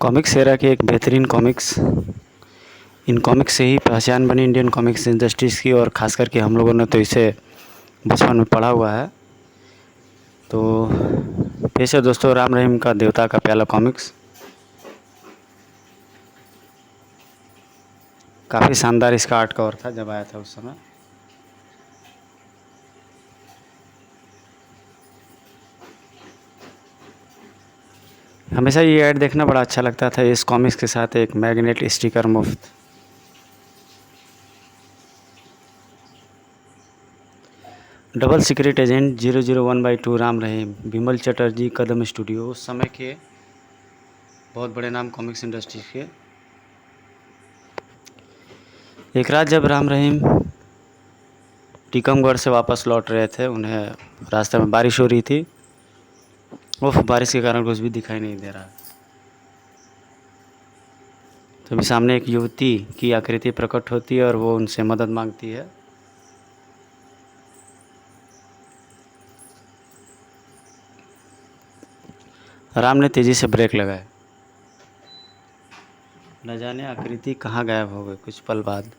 Comics era के एक बेहतरीन कॉमिक्स। इन कॉमिक्स से ही पहचान बनी इंडियन कॉमिक्स इंडस्ट्रीज़ की, और ख़ास करके हम लोगों ने तो इसे बचपन में पढ़ा हुआ है। तो पेश है दोस्तों राम रहीम का देवता का प्याला कॉमिक्स। काफ़ी शानदार इसका आर्ट कवर था जब आया था उस समय। हमेशा ये ऐड देखना बड़ा अच्छा लगता था, इस कॉमिक्स के साथ एक मैग्नेट स्टिकर मुफ्त। Double secret agent 001/2 Ram Rahim, विमल चटर्जी, कदम स्टूडियो, उस समय के बहुत बड़े नाम कॉमिक्स इंडस्ट्री के। एक रात जब राम रहीम टीकमगढ़ से वापस लौट रहे थे, उन्हें रास्ते में बारिश हो रही थी। बारिश के कारण कुछ भी दिखाई नहीं दे रहा। तभी सामने एक युवती की आकृति प्रकट होती है और वो उनसे मदद मांगती है। राम ने तेज़ी से ब्रेक लगाए। न जाने आकृति कहाँ गायब हो गई कुछ पल बाद।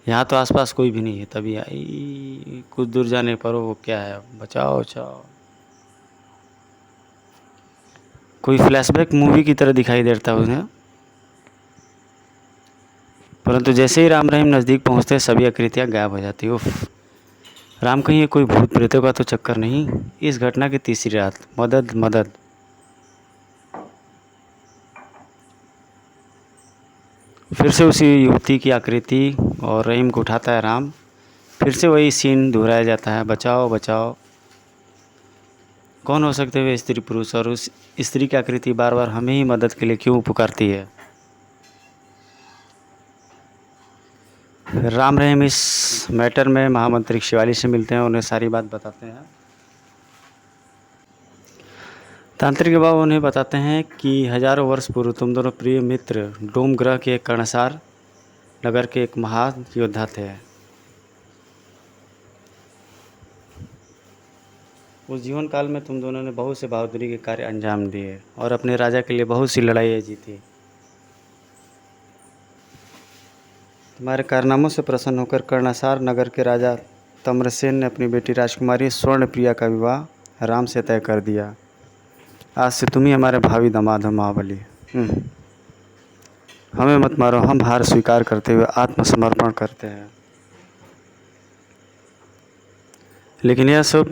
यहाँ तो आसपास कोई भी नहीं है। तभी आई कुछ दूर जाने पर वो क्या है, बचाओ बचाओ। कोई फ्लैशबैक मूवी की तरह दिखाई देता है उन्हें। परंतु जैसे ही राम रहीम नज़दीक पहुँचते सभी आकृतियाँ गायब हो जाती। उफ, राम कहीं ये कोई भूत प्रेतों का तो चक्कर नहीं। इस घटना की तीसरी रात, मदद मदद। फिर से उसी युवती की आकृति और रहीम को उठाता है राम। फिर से वही सीन दोहराया जाता है, बचाओ बचाओ। कौन हो सकते हुए स्त्री पुरुष, और उस स्त्री की आकृति बार बार हमें ही मदद के लिए क्यों पुकारती है। राम रहीम इस मैटर में महामंत्री शिवाली से मिलते हैं, उन्हें सारी बात बताते हैं। तांत्रिक बाबा उन्हें बताते हैं कि हजारों वर्ष पूर्व तुम दोनों प्रिय मित्र डोम ग्रह के कर्णसार नगर के एक महान योद्धा थे। उस जीवन काल में तुम दोनों ने बहुत से बहादुरी के कार्य अंजाम दिए और अपने राजा के लिए बहुत सी लड़ाइयाँ जीती। तुम्हारे कारनामों से प्रसन्न होकर कर्णसार नगर के राजा तम्रसेन ने अपनी बेटी राजकुमारी स्वर्णप्रिया का विवाह राम से तय कर दिया। आज से तुम ही हमारे भावी दामाद हो महाबली। हमें मत मारो, हम हार स्वीकार करते हुए आत्मसमर्पण करते हैं। लेकिन यह सब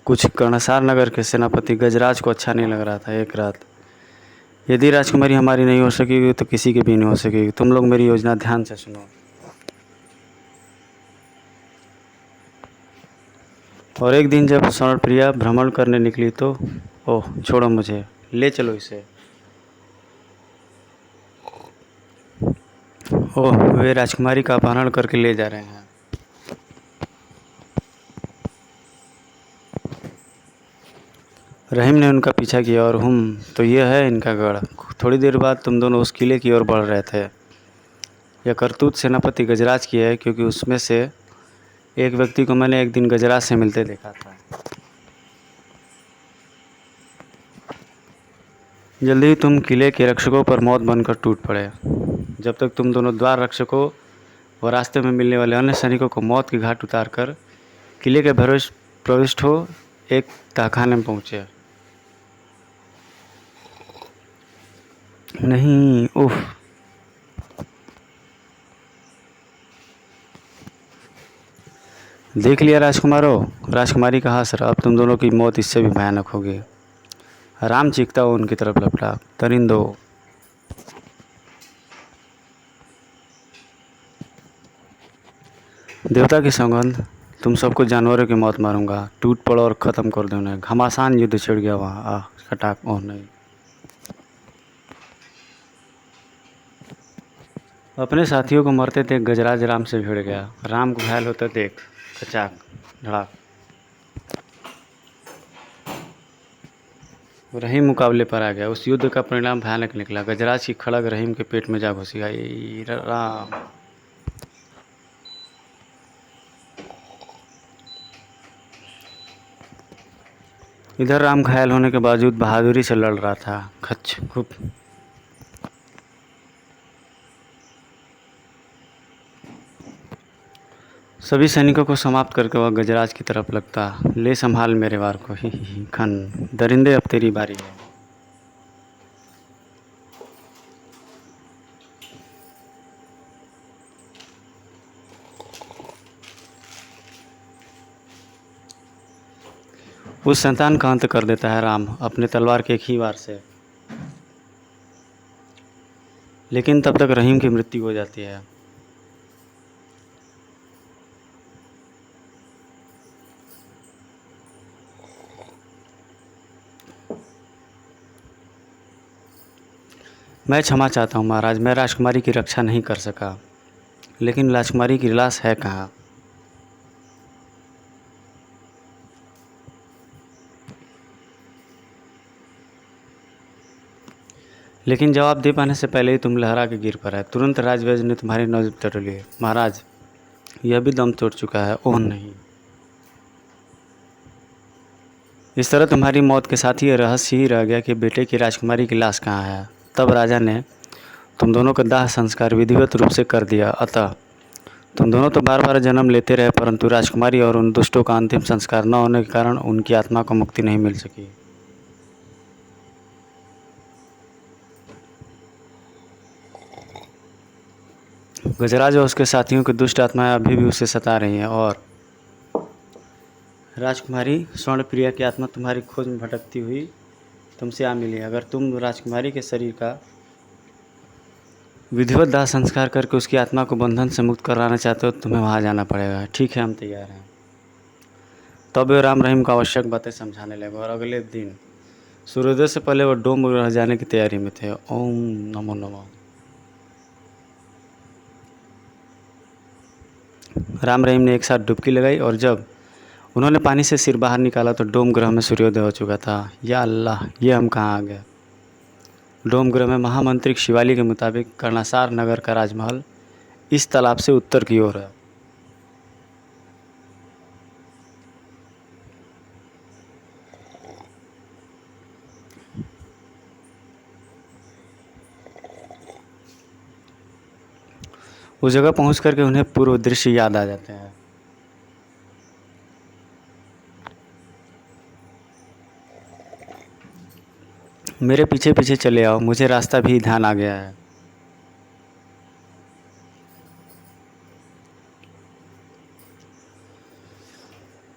कुछ कर्णसार नगर के सेनापति गजराज को अच्छा नहीं लग रहा था। एक रात, यदि राजकुमारी हमारी नहीं हो सकेगी तो किसी की भी नहीं हो सकेगी। तुम लोग मेरी योजना ध्यान से सुनो। और एक दिन जब स्वर्णप्रिया भ्रमण करने निकली तो ओह छोड़ो, मुझे ले चलो इसे। ओह, वे राजकुमारी का अपहरण करके ले जा रहे हैं। रहीम ने उनका पीछा किया और तो यह है इनका गढ़। थोड़ी देर बाद तुम दोनों उस किले की ओर बढ़ रहे थे। यह करतूत सेनापति गजराज की है, क्योंकि उसमें से एक व्यक्ति को मैंने एक दिन गजराज से मिलते देखा था। जल्दी ही तुम किले के रक्षकों पर मौत बनकर टूट पड़े। जब तक तुम दोनों द्वार रक्षकों व रास्ते में मिलने वाले अन्य सैनिकों को मौत की घाट उतार कर किले के प्रविष्ट हो एक तहखाने में पहुँचे। नहीं, उफ। देख लिया राजकुमारों, राजकुमारी का असर। अब तुम दोनों की मौत इससे भी भयानक होगी। राम चीखता हुआ उनकी तरफ लपटा। परिंदो, देवता की सौगंध, तुम सबको जानवरों की मौत मारूंगा। टूट पड़ो और ख़त्म कर दो उन्हें। घमासान युद्ध छिड़ गया वहाँ। खटाक, ओह नहीं। अपने साथियों को मरते देख गजराज राम से भिड़ गया। राम को घायल होते देख खचाक धड़ाक रहीम मुकाबले पर आ गया। उस युद्ध का परिणाम भयानक निकला। गजराज की खड़ग रहीम के पेट में जा घुसी। राम, इधर राम घायल होने के बावजूद बहादुरी से लड़ रहा था। खच खुप सभी सैनिकों को समाप्त करके वह गजराज की तरफ लगता। ले संभाल मेरे वार को, ही खन, दरिंदे अब तेरी बारी है। उस शैतान का अंत कर देता है राम अपने तलवार के एक ही वार से। लेकिन तब तक रहीम की मृत्यु हो जाती है। मैं क्षमा चाहता हूँ महाराज, मैं राजकुमारी की रक्षा नहीं कर सका। लेकिन राजकुमारी की लाश है कहाँ? लेकिन जवाब दे पाने से पहले ही तुम लहरा के गिर पड़ा। तुरंत राजवैद्य ने तुम्हारी नौबत टटोल ली। महाराज, यह भी दम तोड़ चुका है। ओह नहीं, इस तरह तुम्हारी मौत के साथ ही यह रहस्य ही रह गया कि बेटे की राजकुमारी की लाश कहाँ है। तब राजा ने तुम दोनों का दाह संस्कार विधिवत रूप से कर दिया। अतः तुम दोनों तो बार बार जन्म लेते रहे, परंतु राजकुमारी और उन दुष्टों का अंतिम संस्कार न होने के कारण उनकी आत्मा को मुक्ति नहीं मिल सकी। गजराज और उसके साथियों की दुष्ट आत्माएं अभी भी उसे सता रही हैं, और राजकुमारी स्वर्णप्रिया की आत्मा तुम्हारी खोज में भटकती हुई तुमसे आ मिली। अगर तुम राजकुमारी के शरीर का विधिवत दाह संस्कार करके उसकी आत्मा को बंधन से मुक्त कराना चाहते हो तो तुम्हें वहाँ जाना पड़ेगा। ठीक है, हम तैयार हैं। तब वे राम रहीम को आवश्यक बातें समझाने लगे, और अगले दिन सूर्योदय से पहले वो डोम रह जाने की तैयारी में थे। ओम नमो नमः। राम रहीम ने एक साथ डुबकी लगाई, और जब उन्होंने पानी से सिर बाहर निकाला तो डोम ग्रह में सूर्योदय हो चुका था। या अल्लाह, ये हम कहाँ आ गए? डोम ग्रह में महामंत्रिक शिवाली के मुताबिक कर्णासार नगर का राजमहल इस तालाब से उत्तर की ओर है। उस जगह पहुंच करके उन्हें पूर्व दृश्य याद आ जाते हैं। मेरे पीछे पीछे चले आओ, मुझे रास्ता भी ध्यान आ गया है।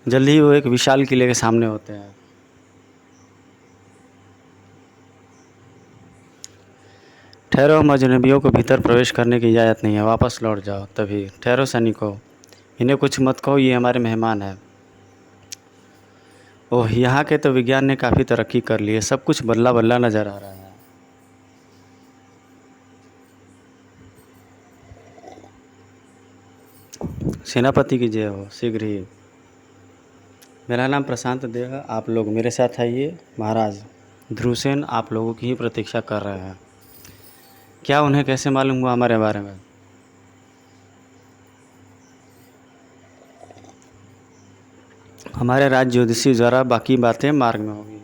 जल्दी ही वो एक विशाल किले के सामने होते हैं। ठहरो, हम अजनबियों को भीतर प्रवेश करने की इजाज़त नहीं है, वापस लौट जाओ। तभी ठहरो सैनिकों, इन्हें कुछ मत कहो, ये हमारे मेहमान हैं। ओह, यहाँ के तो विज्ञान ने काफ़ी तरक्की कर ली है, सब कुछ बदला बदला नज़र आ रहा है। सेनापति की जय हो। शीघ्र ही। मेरा नाम प्रशांत देव है, आप लोग मेरे साथ आइए। महाराज ध्रुवसेन आप लोगों की ही प्रतीक्षा कर रहे हैं। क्या उन्हें कैसे मालूम हुआ हमारे बारे में? हमारे राज्य ज्योतिषी द्वारा बाकी बातें मार्ग में होगी।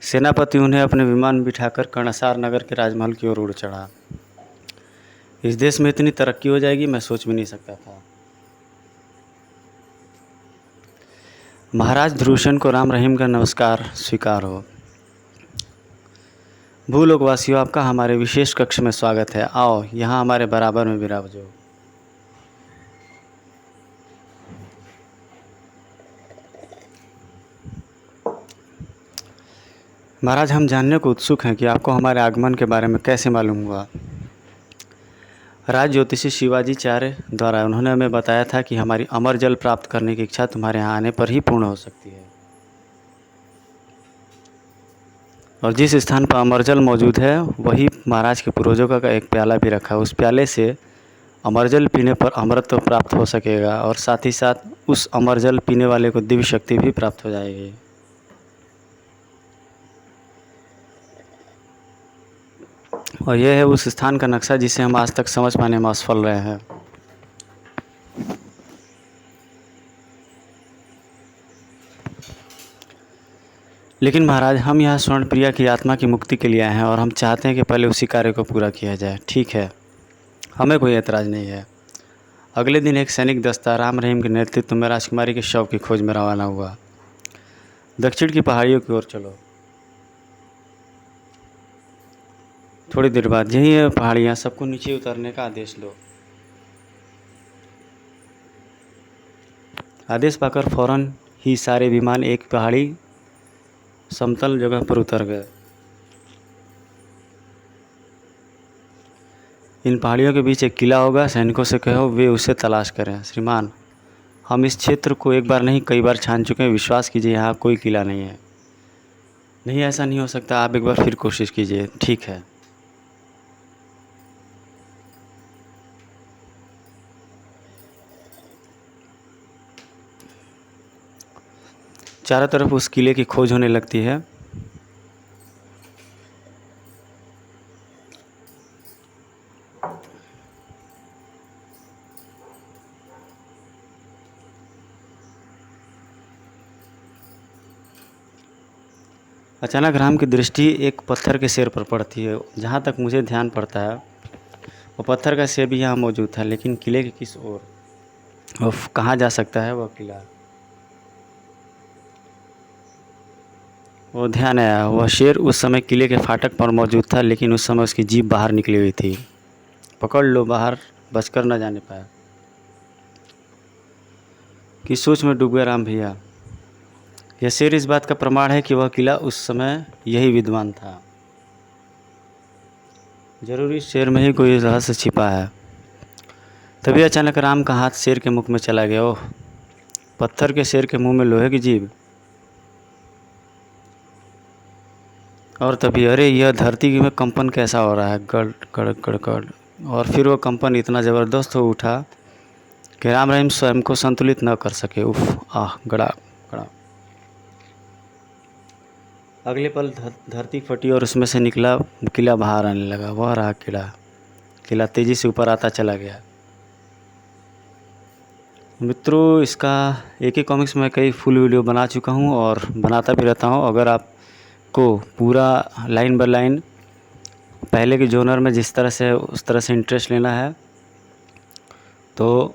सेनापति उन्हें अपने विमान में बिठाकर कर्णसार नगर के राजमहल की ओर उड़ चढ़ा। इस देश में इतनी तरक्की हो जाएगी मैं सोच भी नहीं सकता था। महाराज ध्रुवसेन को राम रहीम का नमस्कार स्वीकार हो। भूलोकवासियों, आपका हमारे विशेष कक्ष में स्वागत है। आओ, यहाँ हमारे बराबर में विराजो। महाराज, हम जानने को उत्सुक हैं कि आपको हमारे आगमन के बारे में कैसे मालूम हुआ। राज ज्योतिषी शिवाजीचार्य द्वारा उन्होंने हमें बताया था कि हमारी अमर जल प्राप्त करने की इच्छा तुम्हारे यहाँ आने पर ही पूर्ण हो सकती है, और जिस स्थान पर अमर जल मौजूद है वही महाराज के पूर्वजों का एक प्याला भी रखा है। उस प्याले से अमर जल पीने पर अमरत्व प्राप्त हो सकेगा, और साथ ही साथ उस अमर जल पीने वाले को दिव्य शक्ति भी प्राप्त हो जाएगी। और यह है उस स्थान का नक्शा जिसे हम आज तक समझ पाने में असफल रहे हैं। लेकिन महाराज, हम यहाँ स्वर्णप्रिया की आत्मा की मुक्ति के लिए आए हैं, और हम चाहते हैं कि पहले उसी कार्य को पूरा किया जाए। ठीक है, हमें कोई ऐतराज़ नहीं है। अगले दिन एक सैनिक दस्ता राम रहीम के नेतृत्व में राजकुमारी के शव की खोज में रवाना हुआ। दक्षिण की पहाड़ियों की ओर चलो। थोड़ी देर बाद, यही है पहाड़ियाँ, सबको नीचे उतरने का आदेश दो। आदेश पाकर फौरन ही सारे विमान एक पहाड़ी समतल जगह पर उतर गए। इन पहाड़ियों के बीच एक किला होगा, सैनिकों से कहो वे उसे तलाश करें। श्रीमान, हम इस क्षेत्र को एक बार नहीं कई बार छान चुके हैं, विश्वास कीजिए यहाँ कोई किला नहीं है। नहीं, ऐसा नहीं हो सकता, आप एक बार फिर कोशिश कीजिए। ठीक है। चारों तरफ उस किले की खोज होने लगती है। अचानक राम की दृष्टि एक पत्थर के सिर पर पड़ती है। जहाँ तक मुझे ध्यान पड़ता है, वो पत्थर का सिर भी यहाँ मौजूद था, लेकिन किले के किस ओर? उफ, कहाँ जा सकता है वह किला? वो ध्यान आया, वह शेर उस समय किले के फाटक पर मौजूद था, लेकिन उस समय उसकी जीभ बाहर निकली हुई थी। पकड़ लो, बाहर बचकर न जाने पाया। कि सोच में डूब गया राम भैया। यह शेर इस बात का प्रमाण है कि वह किला उस समय यही विद्वान था। जरूरी शेर में ही कोई रहस्य छिपा है। तभी अचानक राम का हाथ शेर के मुख में चला गया। ओह, पत्थर के शेर के मुंह में लोहे की जीभ। और तभी, अरे यह धरती में कंपन कैसा हो रहा है? गड़ गड़ गड़ गड़। और फिर वो कंपन इतना ज़बरदस्त हो उठा कि राम रहीम स्वयं को संतुलित न कर सके। उफ, आह, गड़ा गड़ा। अगले पल धरती फटी और उसमें से निकला किला बाहर आने लगा। वह रहा किला तेज़ी से ऊपर आता चला गया। मित्रों, इसका एक ही कॉमिक्स में कई फुल वीडियो बना चुका हूँ और बनाता भी रहता हूँ। अगर आपको पूरा लाइन बाय लाइन पहले के जोनर में जिस तरह से उस तरह से इंटरेस्ट लेना है तो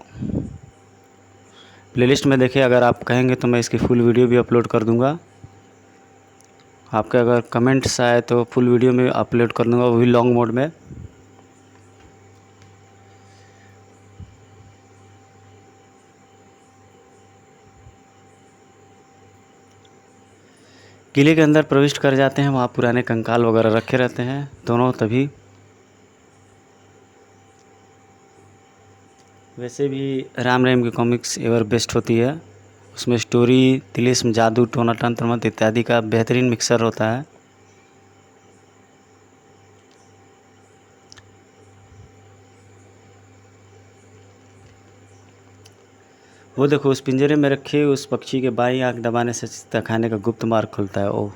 प्लेलिस्ट में देखिए। अगर आप कहेंगे तो मैं इसकी फुल वीडियो भी अपलोड कर दूँगा। आपके अगर कमेंट्स आए तो फुल वीडियो में अपलोड कर दूँगा, वो भी लॉन्ग मोड में। किले के अंदर प्रविष्ट कर जाते हैं। वहाँ पुराने कंकाल वगैरह रखे रहते हैं दोनों। तभी वैसे भी राम रहीम की कॉमिक्स एवर बेस्ट होती है। उसमें स्टोरी, तिलिस्म, जादू, टोना तंत्र मंत्र इत्यादि का बेहतरीन मिक्सर होता है। वो देखो, उस पिंजरे में रखे उस पक्षी के बाईं आंख दबाने से चित्ता खाने का गुप्त मार्ग खुलता है। ओह,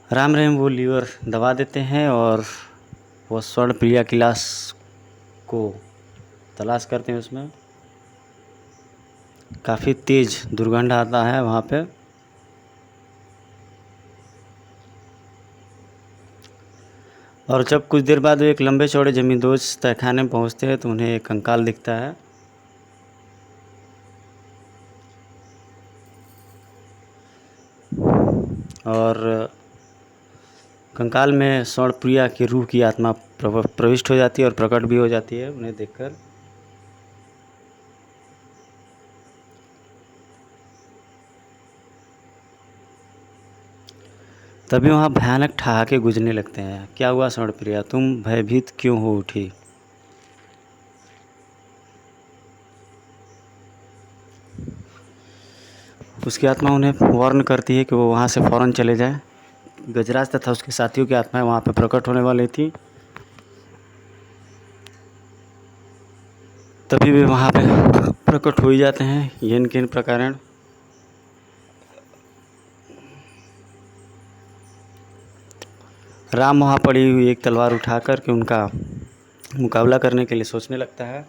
राम रहीम वो लीवर दबा देते हैं और वो स्वर्ण प्रिया गिलास को तलाश करते हैं। उसमें काफ़ी तेज़ दुर्गंध आता है वहाँ पे। और जब कुछ देर बाद वो एक लंबे चौड़े ज़मींदोज़ तहखाने में पहुँचते हैं तो उन्हें एक कंकाल दिखता है। और कंकाल में स्वर्ण प्रिया की रूह की आत्मा प्रविष्ट हो जाती है और प्रकट भी हो जाती है उन्हें देखकर। तभी वहाँ भयानक ठहाके गूंजने लगते हैं। क्या हुआ स्वर्ण प्रिया, तुम भयभीत क्यों हो उठी? उसकी आत्मा उन्हें वार्न करती है कि वो वहाँ से फ़ौरन चले जाएं। गजराज तथा उसके साथियों की आत्माएं वहाँ पर प्रकट होने वाली थी। तभी वे वहाँ पे प्रकट हो ही जाते हैं यिन किन प्रकारण। राम वहाँ पड़ी हुई एक तलवार उठाकर के उनका मुकाबला करने के लिए सोचने लगता है।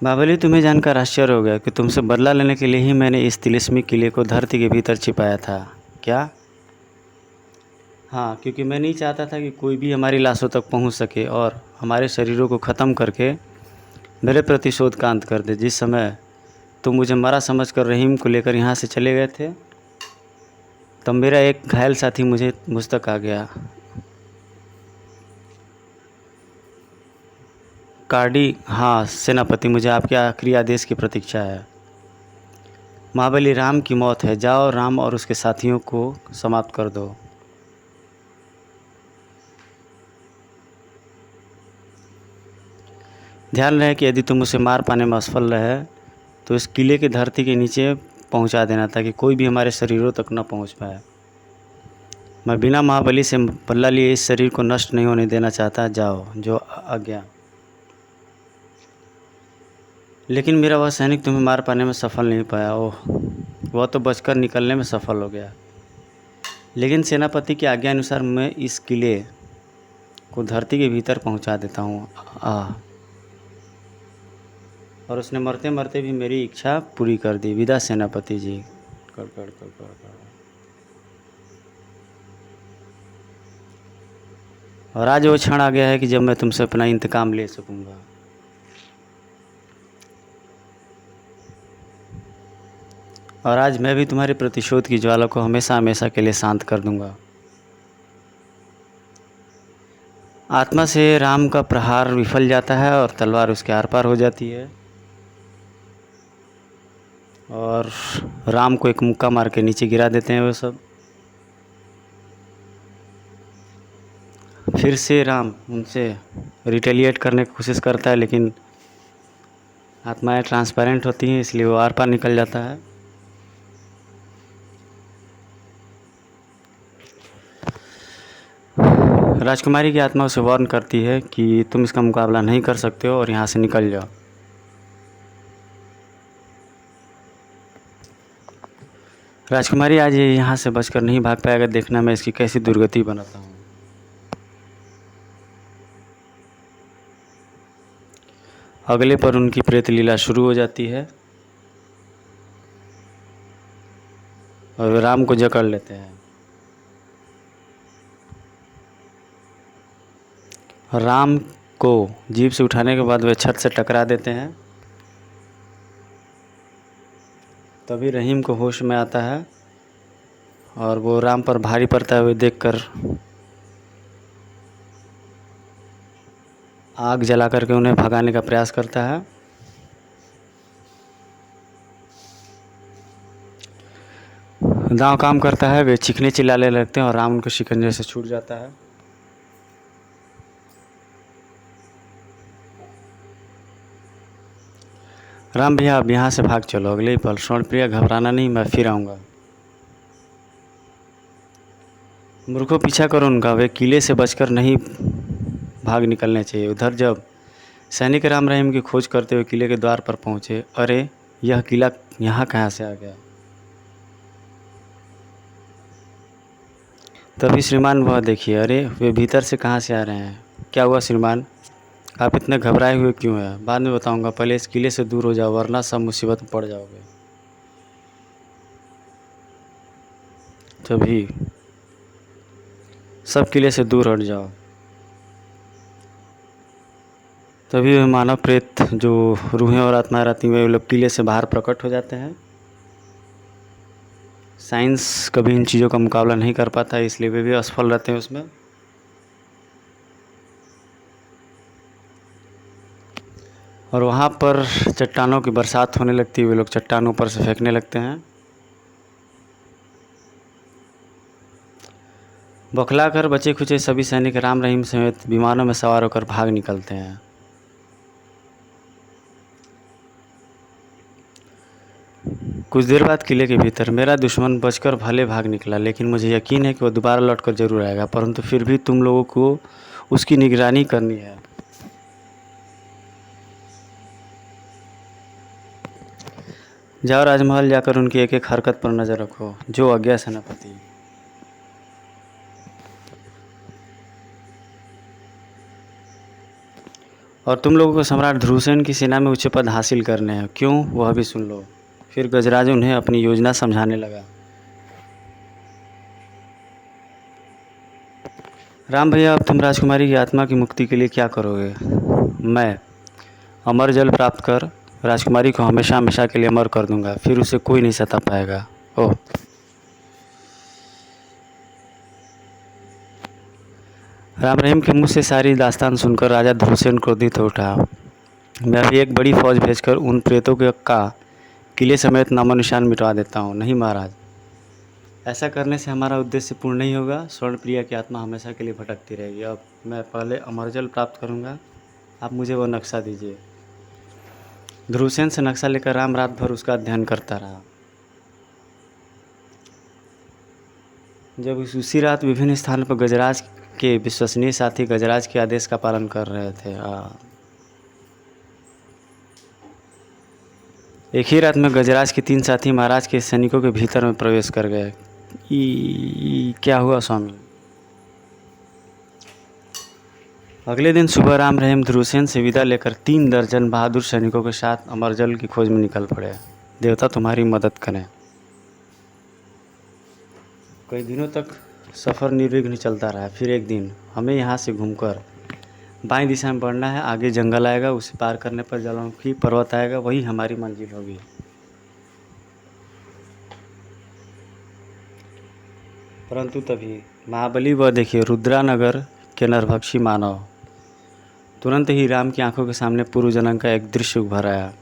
बावली, तुम्हें जानकर आश्चर्य हो गया कि तुमसे बदला लेने के लिए ही मैंने इस तिलिस्मी किले को धरती के भीतर छिपाया था। क्या? हाँ, क्योंकि मैं नहीं चाहता था कि कोई भी हमारी लाशों तक पहुंच सके और हमारे शरीरों को ख़त्म करके मेरे प्रतिशोध का अंत कर दे। जिस समय तुम मुझे मरा समझकर रहीम को लेकर यहाँ से चले गए थे, तब मेरा एक घायल साथी मुझ तक आ गया। कार्डी, हाँ सेनापति, मुझे आपके आखिरी आदेश की प्रतीक्षा है। महाबली, राम की मौत है। जाओ, राम और उसके साथियों को समाप्त कर दो। ध्यान रहे कि यदि तुम उसे मार पाने में असफल रहे तो इस किले की धरती के नीचे पहुंचा देना, ताकि कोई भी हमारे शरीरों तक न पहुंच पाए। मैं बिना महाबली से बदला लिए इस शरीर को नष्ट नहीं होने देना चाहता। जाओ, जो आज्ञा। लेकिन मेरा वह सैनिक तुम्हें मार पाने में सफल नहीं पाया। ओह, वह तो बचकर निकलने में सफल हो गया। लेकिन सेनापति की आज्ञा अनुसार मैं इस किले को धरती के भीतर पहुंचा देता हूँ। और उसने मरते मरते भी मेरी इच्छा पूरी कर दी। विदा सेनापति जी। कर कर कर कर कर। और आज वो क्षण आ गया है कि जब मैं तुमसे अपना इंतकाम ले सकूंगा। और आज मैं भी तुम्हारे प्रतिशोध की ज्वाला को हमेशा हमेशा के लिए शांत कर दूंगा। आत्मा से राम का प्रहार विफल जाता है और तलवार उसके आर पार हो जाती है और राम को एक मुक्का मार के नीचे गिरा देते हैं वो सब। फिर से राम उनसे रिटेलिएट करने की कोशिश करता है, लेकिन आत्माएं ट्रांसपेरेंट होती हैं, इसलिए वो आर पार निकल जाता है। राजकुमारी की आत्मा उसे वार्न करती है कि तुम इसका मुकाबला नहीं कर सकते हो और यहाँ से निकल जाओ। राजकुमारी, आज ये यहाँ से बचकर नहीं भाग पाएगा। देखना मैं इसकी कैसी दुर्गति बनाता हूँ। अगले पर उनकी प्रेत लीला शुरू हो जाती है और वे राम को जकड़ लेते हैं। राम को जीप से उठाने के बाद वे छत से टकरा देते हैं। तभी रहीम को होश में आता है और वो राम पर भारी पड़ता हुए देखकर आग जला करके उन्हें भगाने का प्रयास करता है। दांव काम करता है, वे चीखने चिल्लाने लगते हैं और राम उनके शिकंजे से छूट जाता है। राम भैया, अब यहाँ से भाग चलो। अगले ही पल, श्रवणप्रिया घबराना नहीं, मैं फिर आऊँगा। मूर्खों, पीछा करो उनका, वे किले से बचकर नहीं भाग निकलने चाहिए। उधर जब सैनिक राम रहीम की खोज करते हुए किले के द्वार पर पहुँचे, अरे यह किला यहाँ कहाँ से आ गया। तभी श्रीमान, वह देखिए, अरे वे भीतर से कहाँ से आ रहे हैं। क्या हुआ श्रीमान, आप इतने घबराए हुए क्यों हैं? बाद में बताऊंगा, पहले इस किले से दूर हो जाओ, वरना सब मुसीबत में पड़ जाओगे। तभी सब किले से दूर हट जाओ। तभी वे मानव प्रेत जो रूहें और आत्माएं रहती हैं, वे लोग किले से बाहर प्रकट हो जाते हैं। साइंस कभी इन चीज़ों का मुकाबला नहीं कर पाता है, इसलिए वे भी असफल रहते हैं उसमें। और वहाँ पर चट्टानों की बरसात होने लगती है। वे लोग चट्टानों पर से फेंकने लगते हैं। बौखलाकर बचे खुचे सभी सैनिक राम रहीम समेत विमानों में सवार होकर भाग निकलते हैं। कुछ देर बाद किले के भीतर मेरा दुश्मन बचकर भले भाग निकला, लेकिन मुझे यकीन है कि वह दोबारा लौटकर जरूर आएगा, परंतु फिर भी तुम लोगों को उसकी निगरानी करनी है। जाओ, राजमहल जाकर उनकी एक एक हरकत पर नज़र रखो। जो आज्ञा सेनापति। और तुम लोगों को सम्राट ध्रुवसेन की सेना में उच्च पद हासिल करने हैं। क्यों, वह भी सुन लो। फिर गजराज उन्हें अपनी योजना समझाने लगा। राम भैया, अब तुम राजकुमारी की आत्मा की मुक्ति के लिए क्या करोगे? मैं अमर जल प्राप्त कर राजकुमारी को हमेशा हमेशा के लिए अमर कर दूंगा, फिर उसे कोई नहीं सता पाएगा। ओह, राम रहीम के मुंह से सारी दास्तान सुनकर राजा ध्रुवसेन क्रोधित हो उठा। मैं भी एक बड़ी फौज भेजकर उन प्रेतों के का किले समेत नामो निशान मिटवा देता हूँ। नहीं महाराज, ऐसा करने से हमारा उद्देश्य पूर्ण नहीं होगा। स्वर्ण प्रिया की आत्मा हमेशा के लिए भटकती रहेगी। अब मैं पहले अमरजल प्राप्त करूँगा, आप मुझे वो नक्शा दीजिए। ध्रुवसेन से नक्शा लेकर राम रात भर उसका अध्ययन करता रहा। जब उसी रात विभिन्न स्थानों पर गजराज के विश्वसनीय साथी गजराज के आदेश का पालन कर रहे थे। एक ही रात में गजराज के 3 साथी महाराज के सैनिकों के भीतर में प्रवेश कर गए। क्या हुआ स्वामी? अगले दिन सुबह राम रहीम ध्रुवसेन से विदा लेकर 3 दर्जन बहादुर सैनिकों के साथ अमरजल की खोज में निकल पड़े। देवता तुम्हारी मदद करें। कई दिनों तक सफ़र निर्विघ्न चलता रहा। फिर एक दिन हमें यहाँ से घूमकर बाईं दिशा में बढ़ना है। आगे जंगल आएगा, उसे पार करने पर ज्वालामुखी पर्वत आएगा, वही हमारी मंजिल होगी। परंतु तभी महाबली वह देखिए रुद्रानगर के नरभक्षी मानव। तुरंत ही राम की आंखों के सामने पूर्व जन्म का एक दृश्य उभर आया।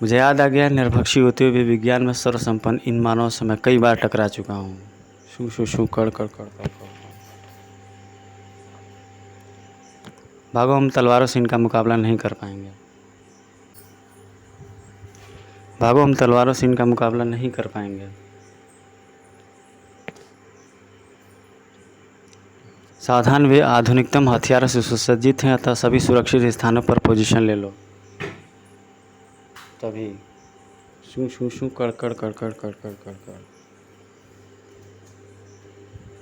मुझे याद आ गया, नरभक्षी होते हुए विज्ञान में सर्वसंपन्न इन मानव से मैं कई बार टकरा चुका हूँ। शू शू शू कड़ कड़ कड़ कड़ कड़। भागो, हम तलवारों से इनका मुकाबला नहीं कर पाएंगे। भागो, हम तलवारों से इनका मुकाबला नहीं कर पाएंगे। सावधान, वे आधुनिकतम हथियारों से सुसज्जित हैं, अतः सभी सुरक्षित स्थानों पर पोजीशन ले लो। तभी शू शू शू कड़ कड़ कड़ कड़ कड़ कड़ कड़ कड़।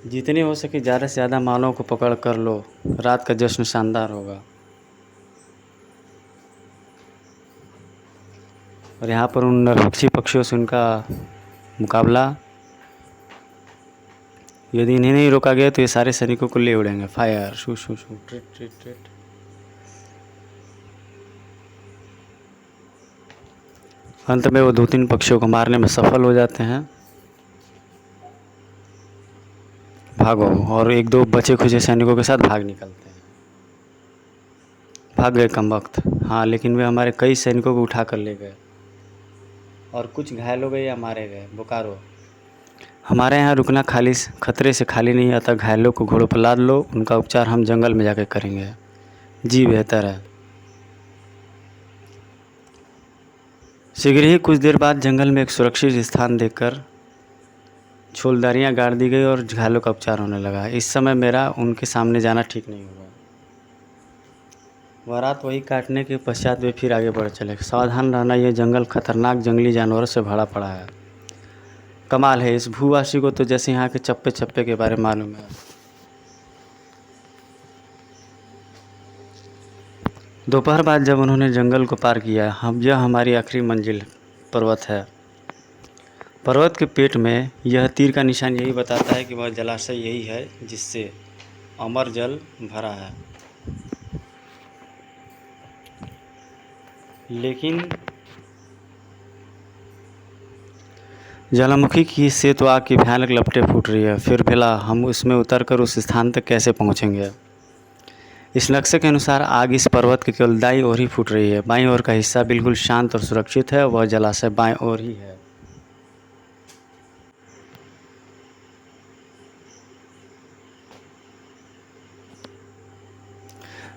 जितने हो सके ज़्यादा से ज़्यादा मानव को पकड़ कर लो, रात का जश्न शानदार होगा। और यहाँ पर उन नरभक्षी पक्षियों से उनका मुकाबला, यदि इन्हें नहीं रोका गया तो ये सारे सैनिकों को ले उड़ेंगे। फायर, शू शू शू, ट्रिट ट्रिट ट्रिट। अंत में वो 2-3 पक्षियों को मारने में सफल हो जाते हैं। भागो, और 1-2 बचे खुचे सैनिकों के साथ भाग निकलते हैं। भाग गए कमबख्त। हाँ, लेकिन वे हमारे कई सैनिकों को उठा कर ले गए और कुछ घायल हो गए या मारे गए। बोकारो, हमारे यहाँ रुकना खतरे से खाली नहीं आता। घायलों को घोड़ों पर लाद लो, उनका उपचार हम जंगल में जाकर करेंगे। जी बेहतर है। शीघ्र ही कुछ देर बाद जंगल में एक सुरक्षित स्थान देखकर छोलदारियाँ गाड़ दी गई और घायलों का उपचार होने लगा। इस समय मेरा उनके सामने जाना ठीक नहीं होगा। वह रात वही काटने के पश्चात वे फिर आगे बढ़ चले। सावधान रहना, यह जंगल खतरनाक जंगली जानवरों से भरा पड़ा है। कमाल है, इस भूवासी को तो जैसे यहाँ के चप्पे चप्पे के बारे में मालूम है। दोपहर बाद जब उन्होंने जंगल को पार किया, यह हमारी आखिरी मंजिल पर्वत है। पर्वत के पेट में यह तीर का निशान यही बताता है कि वह जलाशय यही है जिससे अमर जल भरा है। लेकिन ज्वालामुखी की से तो आग की भयानक लपटें फूट रही है। फिर भला हम उसमें उतरकर उस स्थान तक कैसे पहुंचेंगे? इस नक्शे के अनुसार आग इस पर्वत के केवल दाईं ओर ही फूट रही है। बाईं ओर का हिस्सा बिल्कुल शांत और सुरक्षित है। वह जलाशय बाईं ओर ही है।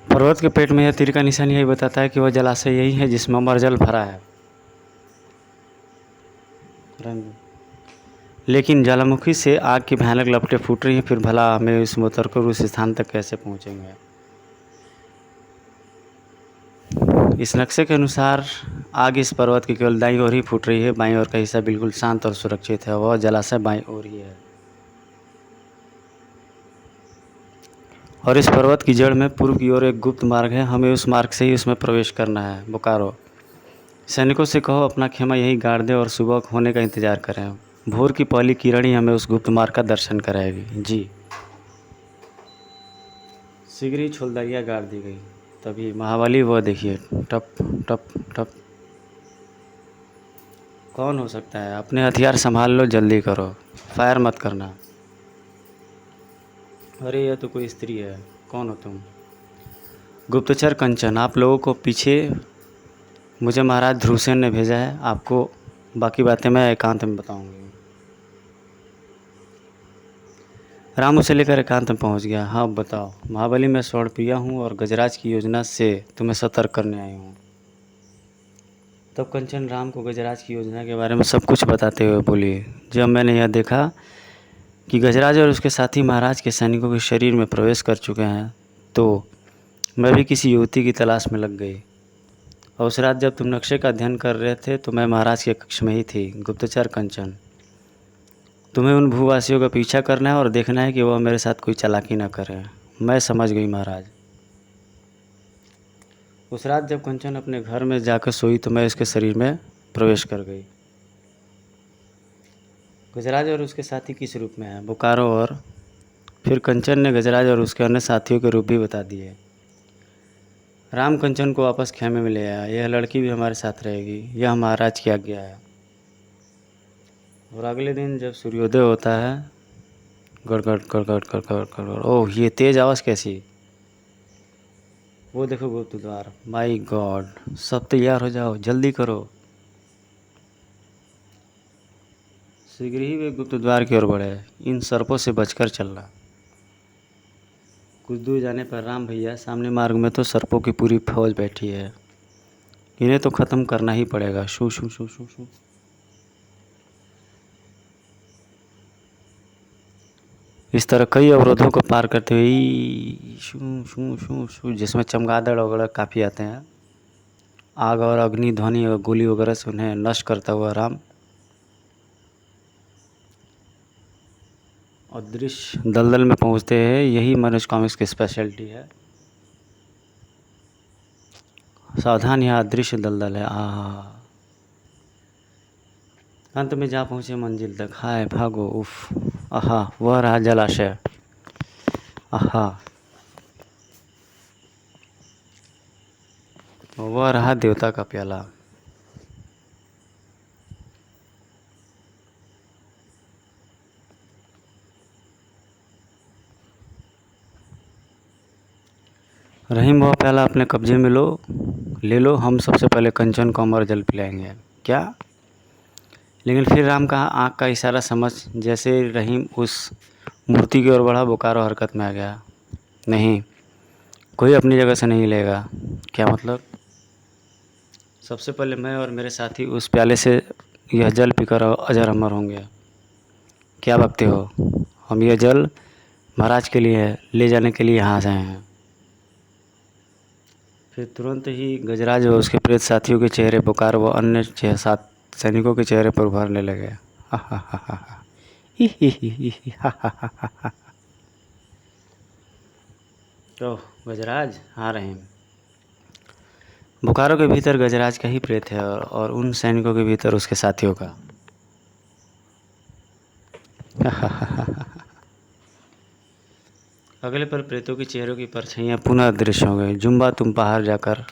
पर्वत के पेट में यह तीर का निशान यही बताता है कि वह जलाशय यही है जिसमें अमर जल भरा है। लेकिन ज्वालामुखी से आग की भयानक लपटें फूट रही हैं। फिर भला हमें इसमें उतरकर उस स्थान तक कैसे पहुंचेंगे? इस नक्शे के अनुसार आग इस पर्वत की केवल दाईं ओर ही फूट रही है। बाईं ओर का हिस्सा बिल्कुल शांत और सुरक्षित है। वह जलाशय बाईं ओर ही है। और इस पर्वत की जड़ में पूर्व की ओर एक गुप्त मार्ग है, हमें उस मार्ग से ही उसमें प्रवेश करना है। बोकारो, सैनिकों से कहो अपना खेमा यहीं गाड़ दें और सुबह होने का इंतज़ार करें। भोर की पहली किरण ही हमें उस गुप्त मार्ग का दर्शन कराएगी। जी। शीघ्र ही छोलदरिया गाड़ दी गई। तभी महाबली वह देखिए, टप टप टप। कौन हो सकता है? अपने हथियार संभाल लो, जल्दी करो, फायर मत करना। अरे यह तो कोई स्त्री है। कौन हो तुम? गुप्तचर कंचन, आप लोगों को पीछे मुझे महाराज ध्रुवसेन ने भेजा है। आपको बाकी बातें मैं एकांत में बताऊंगी। राम उसे लेकर एकांत में पहुंच गया। हाँ बताओ। महाबली, मैं स्वर्णप्रिया हूँ और गजराज की योजना से तुम्हें सतर्क करने आई हूँ। तब कंचन राम को गजराज की योजना के बारे में सब कुछ बताते हुए बोली। जब मैंने यह देखा कि गजराज और उसके साथी महाराज के सैनिकों के शरीर में प्रवेश कर चुके हैं, तो मैं भी किसी युवती की तलाश में लग गई। और उस रात जब तुम नक्शे का अध्ययन कर रहे थे तो मैं महाराज के कक्ष में ही थी। गुप्तचर कंचन, तुम्हें उन भूवासियों का पीछा करना है और देखना है कि वह मेरे साथ कोई चालाकी न करें। मैं समझ गई महाराज। उस रात जब कंचन अपने घर में जाकर सोई तो मैं उसके शरीर में प्रवेश कर गई। गजराज और उसके साथी किस रूप में हैं? बोकारो। और फिर कंचन ने गजराज और उसके अन्य साथियों के रूप भी बता दिए। राम कंचन को वापस खेमे में ले आया। यह लड़की भी हमारे साथ रहेगी, यह महाराज की आज्ञा है। और अगले दिन जब सूर्योदय होता है, गड़गड़ गड़गड़ गड़गड़ गड़गड़, ओह ये तेज आवाज़ कैसी! वो देखो गुप्त द्वार। माई गॉड! सब तैयार हो जाओ, जल्दी करो। शीघ्र ही वे गुप्त द्वार की ओर बढ़े। इन सर्पों से बचकर चलना। कुछ दूर जाने पर राम भैया, सामने मार्ग में तो सर्पों की पूरी फौज बैठी है, इन्हें तो ख़त्म करना ही पड़ेगा। शू शू शू शू शू। इस तरह कई अवरोधों को पार करते हुए शू शू शू शू, जिसमें चमगादड़ वगैरह काफ़ी आते हैं, आग और अग्नि ध्वनि और गोली वगैरह से उन्हें नष्ट करता हुआ राम अदृश्य दलदल में पहुंचते हैं। यही मनुष्य कॉमिक्स की स्पेशलिटी है। सावधान, यहाँ अदृश्य दलदल है। अंत में जा पहुँचे मंजिल तक। हाय भागो! उफ! आहा! वह रहा जलाशय। आहा! वह रहा देवता का प्याला। रहीम, वह प्याला अपने कब्जे में ले लो। हम सबसे पहले कंचन को अमर जल पिलाएंगे। क्या? लेकिन फिर राम का आँख का इशारा समझ जैसे रहीम उस मूर्ति की ओर बढ़ा, बोकारो हरकत में आ गया। नहीं, कोई अपनी जगह से नहीं लेगा। क्या मतलब? सबसे पहले मैं और मेरे साथी उस प्याले से यह जल पीकर अजर अमर होंगे। क्या बकते हो? हम यह जल महाराज के लिए ले जाने के लिए यहाँ से आए हैं। फिर तुरंत ही गजराज व उसके प्रेत साथियों के चेहरे, बोकारो व अन्य 6-7 सैनिकों के चेहरे पर उभरने लगे। ओह गजराज आ रहे हैं। बोकारो के भीतर गजराज का ही प्रेत है और उन सैनिकों के भीतर उसके साथियों का। अगले पर प्रेतों के चेहरों की परछाइयाँ पुनः अदृश्य हो गई। जुम्बा, तुम बाहर जाकर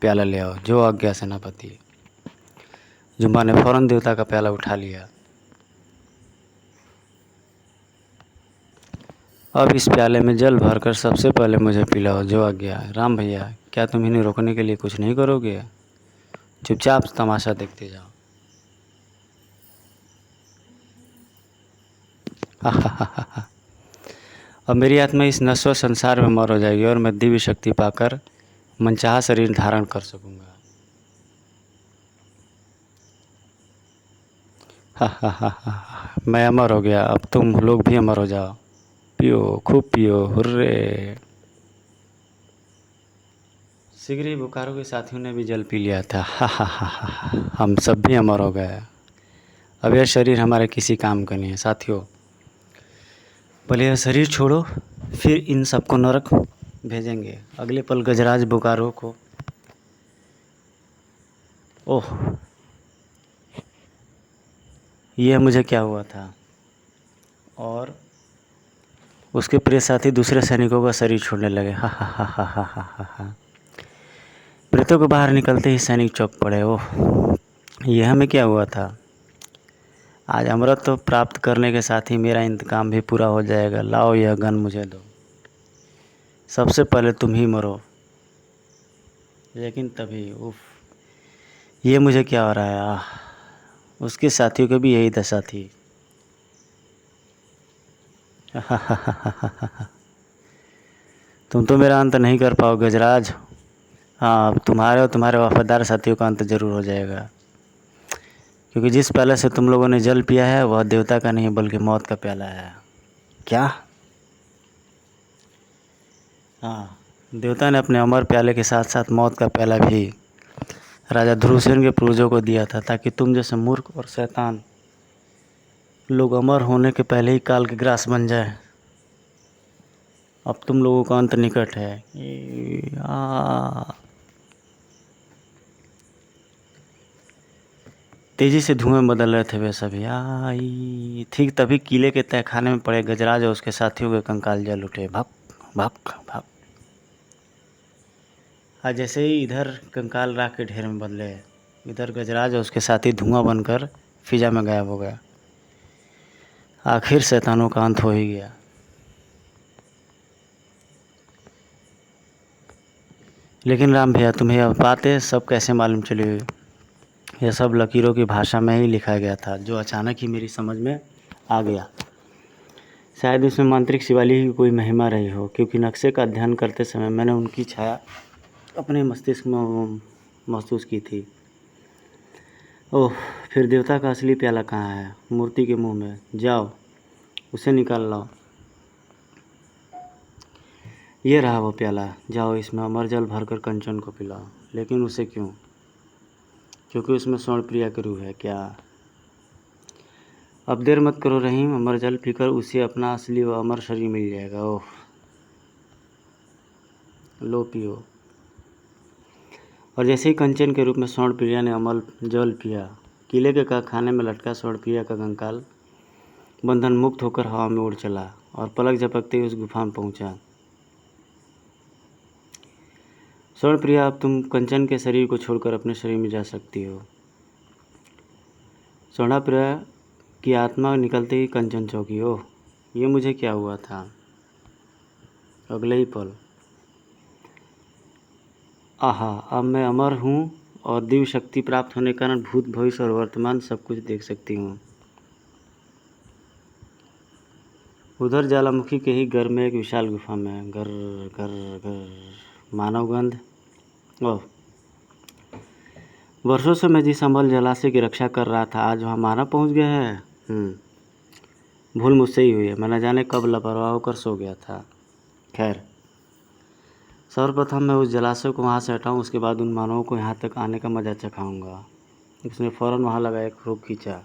प्याला ले आओ। जो आज्ञा सेनापति। जुम्बा ने फौरन देवता का प्याला उठा लिया। अब इस प्याले में जल भरकर सबसे पहले मुझे पिलाओ। जो आज्ञा। राम भैया, क्या तुम इन्हें रोकने के लिए कुछ नहीं करोगे? चुपचाप तमाशा देखते जाओ। अब मेरी आत्मा इस नश्वर संसार में मर हो जाएगी और मैं दिव्य शक्ति पाकर मनचाहा शरीर धारण कर सकूंगा। मैं अमर हो गया, अब तुम लोग भी अमर हो जाओ। पियो, खूब पियो, हुर्रे। शीघ्र ही बोकारो के साथियों ने भी जल पी लिया था। हम सब भी अमर हो गए। अब यह शरीर हमारे किसी काम का नहीं है। साथियों, पहले यह शरीर छोड़ो, फिर इन सबको नरक भेजेंगे। अगले पल गजराज बोकारो को, ओह यह मुझे क्या हुआ था, और उसके प्रिय साथी दूसरे सैनिकों का शरीर छोड़ने लगे। हा हा हा हा हा हा हा हा। प्रेतों को बाहर निकलते ही सैनिक चौंक पड़े। ओह यह हमें क्या हुआ था। आज अमृत तो प्राप्त करने के साथ ही मेरा इंतकाम भी पूरा हो जाएगा। लाओ यह गन मुझे दो, सबसे पहले तुम ही मरो। लेकिन तभी उफ, ये मुझे क्या हो रहा है। उसके साथियों की भी यही दशा थी। तुम तो मेरा अंत नहीं कर पाओगे गजराज। हाँ, अब तुम्हारे और तुम्हारे वफादार साथियों का अंत जरूर हो जाएगा, क्योंकि जिस प्याले से तुम लोगों ने जल पिया है वह देवता का नहीं बल्कि मौत का प्याला है। क्या? हाँ, देवता ने अपने अमर प्याले के साथ साथ मौत का प्याला भी राजा ध्रुवसेन के पूर्वजों को दिया था, ताकि तुम जैसे मूर्ख और शैतान लोग अमर होने के पहले ही काल के ग्रास बन जाए। अब तुम लोगों का अंत निकट है। तेजी से धुएं में बदल रहे थे वे सभी। आई ठीक तभी किले के तहखाने में पड़े गजराज और उसके साथियों के कंकाल जल उठे। भक भक भक। आज जैसे ही इधर कंकाल राख के ढेर में बदले, इधर गजराज और उसके साथी धुआं बनकर फिजा में गायब हो गया। आखिर शैतानों का अंत हो ही गया। लेकिन राम भैया, तुम्हें यह बातें सब कैसे मालूम चली हुई? यह सब लकीरों की भाषा में ही लिखा गया था, जो अचानक ही मेरी समझ में आ गया। शायद उसमें मांत्रिक शिवाली की कोई महिमा रही हो, क्योंकि नक्शे का अध्ययन करते समय मैंने उनकी छाया अपने मस्तिष्क में महसूस की थी। ओह, फिर देवता का असली प्याला कहाँ है? मूर्ति के मुंह में। जाओ उसे निकाल लाओ। ये रहा वो प्याला, जाओ इसमें अमर जल भरकर कंचन को पिलाओ। लेकिन उसे क्यों? क्योंकि उसमें स्वर्ण प्रिया की रूह है क्या? अब देर मत करो रहीम, अमर जल पीकर उसे अपना असली व अमर शरीर मिल जाएगा। ओह, लो पियो। और जैसे ही कंचन के रूप में स्वर्ण प्रिया ने अमर जल पिया, किले के खाने में लटका स्वर्ण प्रिया का कंकाल बंधन मुक्त होकर हवा में उड़ चला और पलक झपकते ही उस गुफा में पहुंचा। स्वर्ण प्रिया, अब तुम कंचन के शरीर को छोड़कर अपने शरीर में जा सकती हो। स्वर्ण प्रिया की आत्मा निकलते ही कंचन चौंकी। ओह, ये मुझे क्या हुआ था। अगले ही पल, आहा, अब मैं अमर हूँ और दिव्य शक्ति प्राप्त होने के कारण भूत भविष्य और वर्तमान सब कुछ देख सकती हूँ। उधर ज्वालामुखी के ही घर में एक विशाल गुफा में घर घर घर मानव गंध। ओह, वर्षों से मैं जिस अमल जलाशय की रक्षा कर रहा था, आज वहाँ मानव पहुँच गया है। भूल मुझसे ही हुई है। मैं न जाने कब लापरवाह होकर सो गया था। खैर, सर्वप्रथम मैं उस जलाशय को वहाँ से हटाऊँ, उसके बाद उन मानवों को यहाँ तक आने का मजा चखाऊँगा। उसने फ़ौरन वहाँ लगा एक रुख खींचा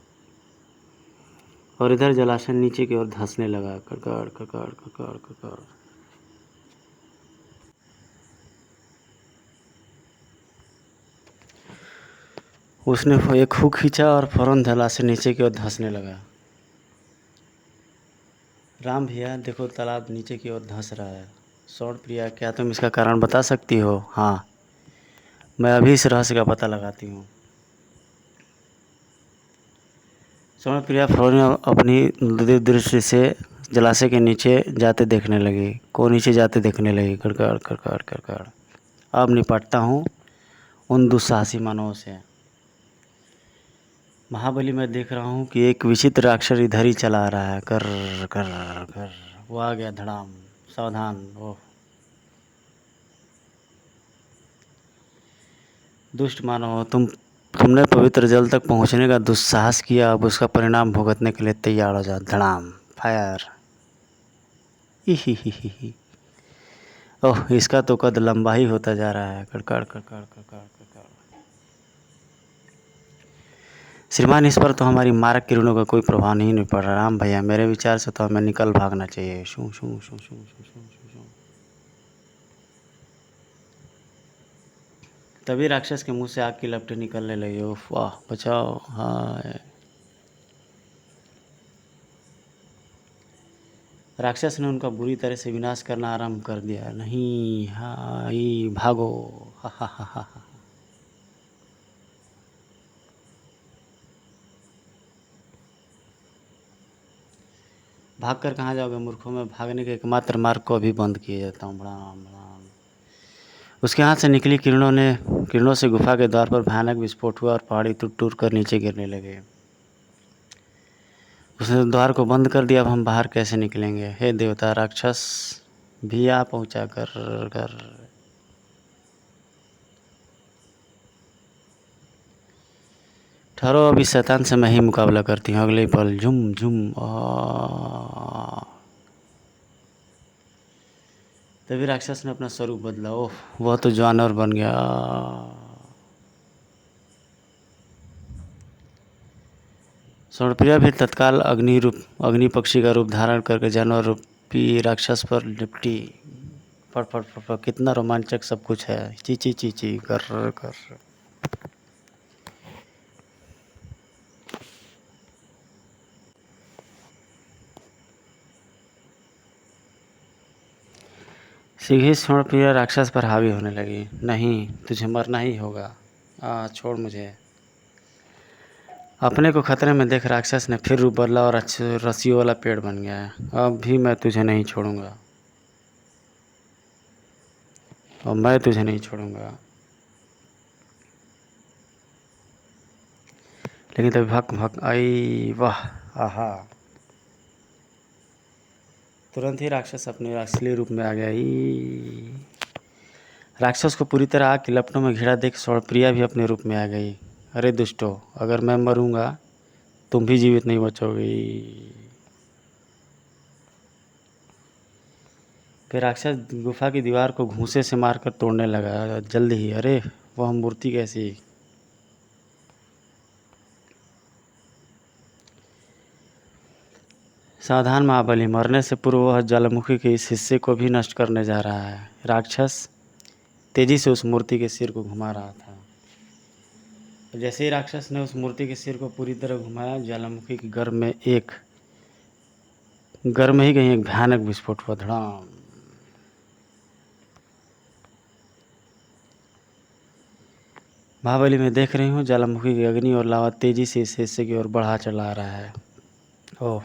और इधर जलाशय नीचे की ओर धंसने लगा। कड़कड़ कड़कड़ कड़कड़ कड़कड़। उसने एक हुक खींचा और फौरन जलाशय नीचे की ओर धंसने लगा। राम भैया देखो, तालाब नीचे की ओर धंस रहा है। स्वर्ण प्रिया, क्या तुम इसका कारण बता सकती हो? हाँ, मैं अभी इस रहस्य का पता लगाती हूँ। स्वर्ण प्रिया फौरन अपनी दृष्टि से जलाशय के नीचे जाते देखने लगी। को नीचे जाते देखने लगी। कड़कड़ कड़कड़ कड़कड़। अब निपटता हूँ उन दुस्साहसी मानवों से। महाबली, मैं देख रहा हूँ कि एक विचित्र राक्षस इधर ही चला आ रहा है। कर कर कर। वो आ गया धड़ाम। सावधान। ओह, दुष्ट मानव, तुमने पवित्र जल तक पहुँचने का दुस्साहस किया। अब उसका परिणाम भुगतने के लिए तैयार हो जाओ। धड़ाम। फायर। ही। ओह, इसका तो कद लंबा ही होता जा रहा है। कड़कड़ कड़कड़ कड़कड़ कड़कड़। श्रीमान, इस पर तो हमारी मारक किरणों का कोई प्रभाव नहीं पड़ रहा। राम भैया, मेरे विचार से तो हमें निकल भागना चाहिए। शू शू शू शू शू शू शू शू। तभी राक्षस के मुंह से आग की लपटें निकलने लगी। उफ, वाह, बचाओ। हाँ, राक्षस ने उनका बुरी तरह से विनाश करना आरंभ कर दिया। नहीं, हाँ, ही भागो। हा हा हा हा हा। भाग कर कहाँ जाओगे मूर्खों में? भागने के एकमात्र मार्ग को अभी बंद किए जाता हूँ। बड़ाम बड़ाम। उसके हाथ से निकली किरणों से गुफा के द्वार पर भयानक विस्फोट हुआ और पहाड़ी टूट टूट कर नीचे गिरने लगे। उसने द्वार को बंद कर दिया। अब हम बाहर कैसे निकलेंगे? हे देवता, राक्षस भी आ पहुंचा कर। ठहरो, अभी शैतान से मैं ही मुकाबला करती हूँ। अगले पल झुम झुम। तभी राक्षस ने अपना स्वरूप बदला। ओह, वह तो जानवर बन गया। स्वर्णप्रिया भी तत्काल अग्नि पक्षी का रूप धारण करके जानवर रूपी राक्षस पर निपटी। फट फट फट फट, कितना रोमांचक सब कुछ है। ची ची ची कर। सीधी स्वर्णप्रिया राक्षस पर हावी होने लगी। नहीं, तुझे मरना ही होगा। छोड़ मुझे। अपने को खतरे में देख राक्षस ने फिर रूप बदला और अच्छे रस्सियों वाला पेड़ बन गया है। अब भी मैं तुझे नहीं छोड़ूंगा, और मैं तुझे नहीं छोड़ूंगा। लेकिन तभी भक भक आई। वाह, आहा। तुरंत ही राक्षस अपने असली रूप में आ गया। राक्षस को पूरी तरह आग की लपटों में घिरा देख स्वर्णप्रिया भी अपने रूप में आ गई। अरे दुष्टो, अगर मैं मरूंगा तुम भी जीवित नहीं बचोगी। फिर राक्षस गुफा की दीवार को घूंसे से मारकर तोड़ने लगा। जल्द ही। अरे, वह मूर्ति कैसी! सावधान महाबली, मरने से पूर्व वह ज्वालामुखी के इस हिस्से को भी नष्ट करने जा रहा है। राक्षस तेजी से उस मूर्ति के सिर को घुमा रहा था। जैसे ही राक्षस ने उस मूर्ति के सिर को पूरी तरह घुमाया, ज्वालामुखी के गर्भ में ही कहीं एक भयानक विस्फोट हुआ। धड़ाम। महाबली, मैं देख रही हूँ ज्वालामुखी की अग्नि और लावा तेजी से इस हिस्से की ओर बढ़ा चला रहा है। ओह,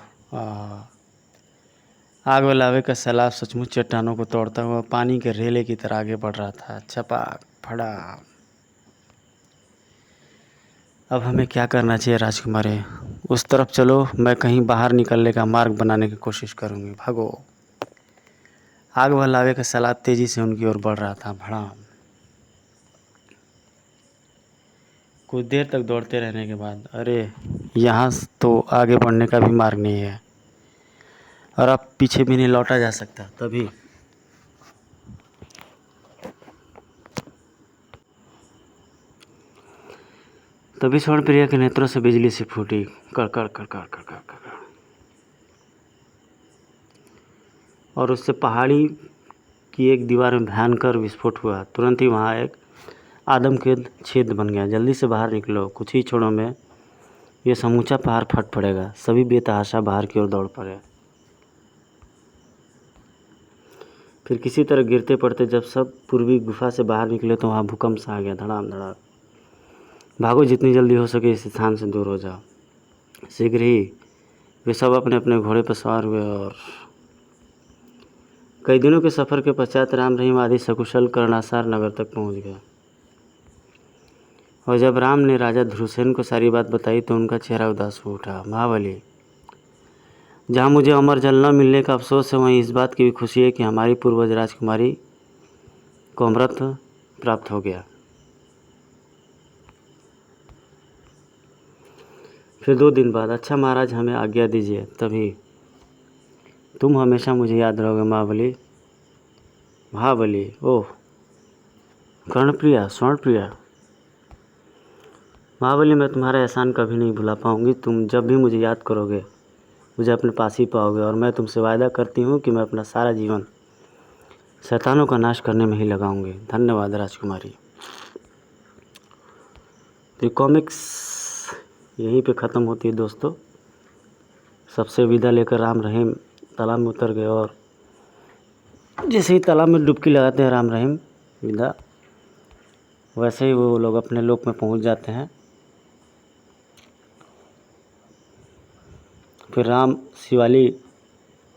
आग व लावे का सैलाब सचमुच चट्टानों को तोड़ता हुआ पानी के रेले की तरह आगे बढ़ रहा था। छपाक फड़ा। अब हमें क्या करना चाहिए राजकुमारी? उस तरफ चलो, मैं कहीं बाहर निकलने का मार्ग बनाने की कोशिश करूंगी। भागो। आग व लावे का सैलाब तेजी से उनकी ओर बढ़ रहा था। भड़ाम। कुछ देर तक दौड़ते रहने के बाद, अरे, यहाँ तो आगे बढ़ने का भी मार्ग नहीं है और अब पीछे भी नहीं लौटा जा सकता। तभी स्वर्णप्रिया के नेत्रों से बिजली सी फूटी। कड़ कड़ कड़ कड़ कड़ कड़ कड़। और उससे पहाड़ी की एक दीवार में भयंकर विस्फोट हुआ। तुरंत ही वहाँ एक आदमकद छेद बन गया। जल्दी से बाहर निकलो, कुछ ही क्षणों में यह समूचा पहाड़ फट पड़ेगा। सभी बेतहाशा बाहर की ओर दौड़ पड़े। फिर किसी तरह गिरते पड़ते जब सब पूर्वी गुफा से बाहर निकले तो वहाँ भूकंप सा आ गया। धड़ाम धड़ाम। भागो, जितनी जल्दी हो सके इस स्थान से दूर हो जाओ। शीघ्र ही वे सब अपने अपने घोड़े पर सवार हुए और कई दिनों के सफ़र के पश्चात राम रहीम आदि सकुशल कर्णासार नगर तक पहुंच गए। और जब राम ने राजा ध्रुसेन को सारी बात बताई तो उनका चेहरा उदास हो उठा। महाबली, जहाँ मुझे अमर जल न मिलने का अफसोस है, वहीं इस बात की भी खुशी है कि हमारी पूर्वज राजकुमारी को अमृत प्राप्त हो गया। फिर 2 दिन बाद, अच्छा महाराज, हमें आज्ञा दीजिए। तभी, तुम हमेशा मुझे याद रहोगे महाबली। ओह, कर्णप्रिया, स्वर्णप्रिया। महाबली, मैं तुम्हारा एहसान कभी नहीं भुला पाऊँगी। तुम जब भी मुझे याद करोगे मुझे अपने पास ही पाओगे, और मैं तुमसे वायदा करती हूँ कि मैं अपना सारा जीवन शैतानों का नाश करने में ही लगाऊंगी। धन्यवाद राजकुमारी। तो कॉमिक्स यहीं पे ख़त्म होती है दोस्तों। सबसे विदा लेकर राम रहीम तालाब में उतर गए, और जैसे ही तालाब में डुबकी लगाते हैं राम रहीम विदा, वैसे ही वो लोग अपने लोक में पहुंच जाते हैं। फिर राम शिवाली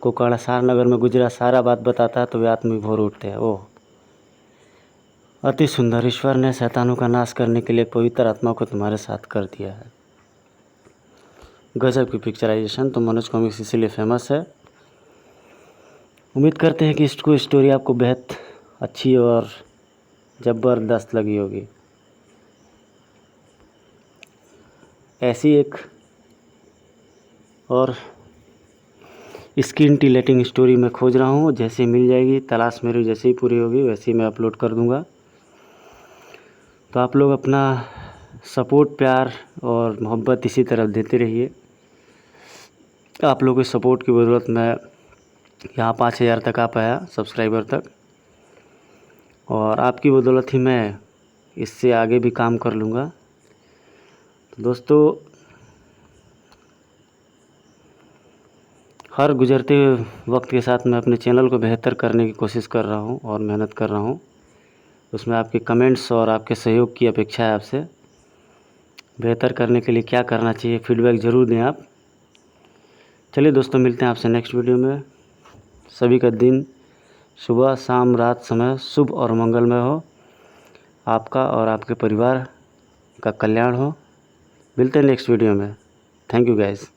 को कड़ासार नगर में गुजरा सारा बात बताता है, तो वे आत्मविभोर उठते हैं। ओह, अति सुंदर। ईश्वर ने शैतानों का नाश करने के लिए पवित्र आत्मा को तुम्हारे साथ कर दिया है। गजब की पिक्चराइजेशन। तो मनोज कॉमिक्स इसीलिए फेमस है। उम्मीद करते हैं कि इसको स्टोरी आपको बेहद अच्छी और ज़बरदस्त लगी होगी। ऐसी एक और स्क्रीन टिलेटिंग स्टोरी मैं खोज रहा हूँ। जैसे मिल जाएगी, तलाश मेरी जैसे ही पूरी होगी वैसे ही मैं अपलोड कर दूँगा। तो आप लोग अपना सपोर्ट, प्यार और मोहब्बत इसी तरह देते रहिए। आप लोगों के सपोर्ट की बदौलत मैं यहाँ 5000 तक आ पाया, सब्सक्राइबर तक, और आपकी बदौलत ही मैं इससे आगे भी काम कर लूँगा। तो दोस्तों, हर गुज़रते वक्त के साथ मैं अपने चैनल को बेहतर करने की कोशिश कर रहा हूँ और मेहनत कर रहा हूँ। उसमें आपके कमेंट्स और आपके सहयोग की अपेक्षा है आपसे। बेहतर करने के लिए क्या करना चाहिए, फीडबैक ज़रूर दें आप। चलिए दोस्तों, मिलते हैं आपसे नेक्स्ट वीडियो में। सभी का दिन सुबह, शाम, रात समय शुभ और मंगलमय हो। आपका और आपके परिवार का कल्याण हो। मिलते हैं नेक्स्ट वीडियो में। Thank you guys.